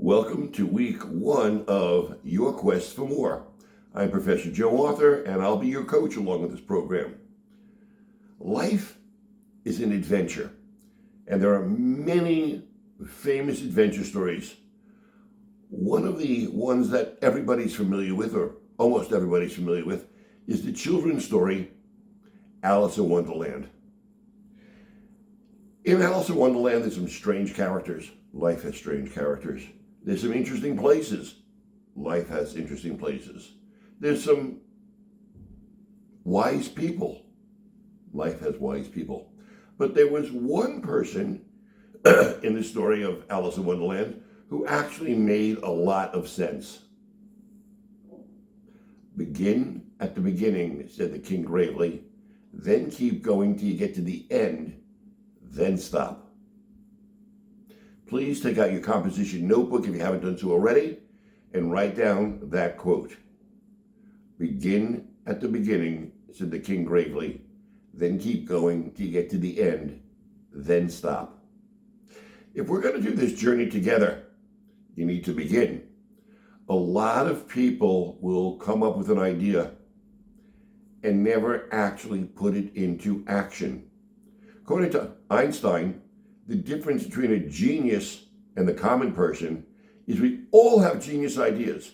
Welcome to week one of Your Quest for More. I'm Professor Joe Arthur, and I'll be your coach along with this program. Life is an adventure, and there are many famous adventure stories. One of the ones that everybody's familiar with, or almost everybody's familiar with, is the children's story, Alice in Wonderland. In Alice in Wonderland, there's some strange characters. Life has strange characters. There's some interesting places. Life has interesting places. There's some wise people. Life has wise people. But there was one person in the story of Alice in Wonderland who actually made a lot of sense. Begin at the beginning, said the king gravely, then keep going till you get to the end, then stop. Please take out your composition notebook if you haven't done so already and write down that quote. Begin at the beginning, said the king gravely, then keep going till you get to the end, then stop. If we're going to do this journey together, you need to begin. A lot of people will come up with an idea and never actually put it into action. According to Einstein, the difference between a genius and the common person is we all have genius ideas.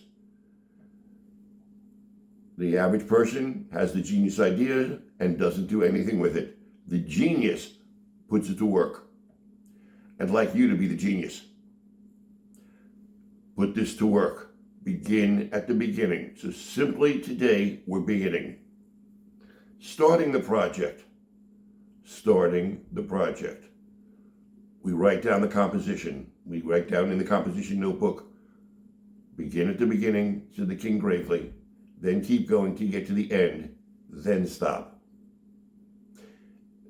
The average person has the genius idea and doesn't do anything with it. The genius puts it to work. I'd like you to be the genius. Put this to work. Begin at the beginning. So simply today, we're beginning. Starting the project. Starting the project. We write down the composition. We write down in the composition notebook, begin at the beginning, said the king gravely, then keep going till you get to the end, then stop.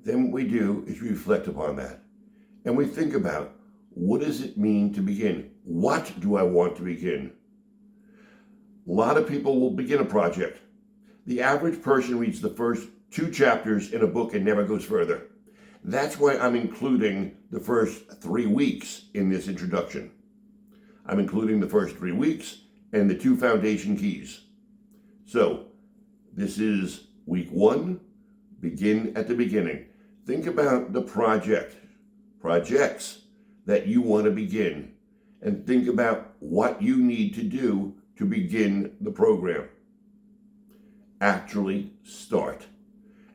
Then what we do is reflect upon that. And we think about, what does it mean to begin? What do I want to begin? A lot of people will begin a project. The average person reads the first 2 chapters in a book and never goes further. That's why I'm including the first 3 weeks in this introduction. I'm including the first 3 weeks and the 2 foundation keys. So this is week 1, begin at the beginning. Think about the projects that you want to begin, and think about what you need to do to begin the program. Actually start.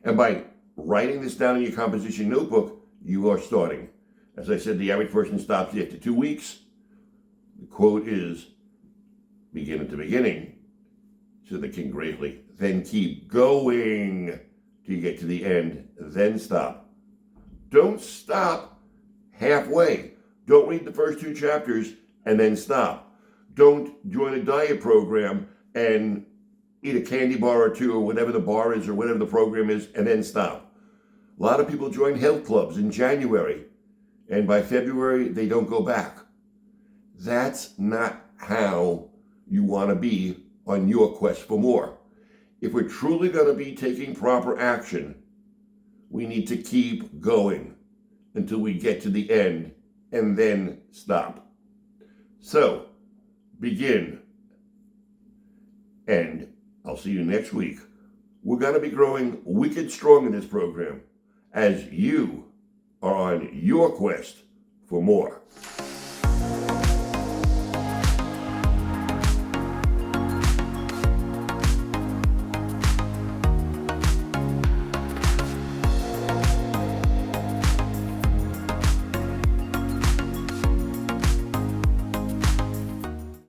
And by writing this down in your composition notebook, you are starting. As I said, the average person stops after 2 weeks. The quote is, begin at the beginning, said the king gravely, then keep going till you get to the end, then stop. Don't stop halfway. Don't read the first 2 chapters and then stop. Don't join a diet program and eat a candy bar or 2 or whatever the bar is or whatever the program is and then stop. A lot of people join health clubs in January, and by February, they don't go back. That's not how you want to be on your quest for more. If we're truly going to be taking proper action, we need to keep going until we get to the end and then stop. So, begin. And I'll see you next week. We're going to be growing wicked strong in this program, as you are on your quest for more.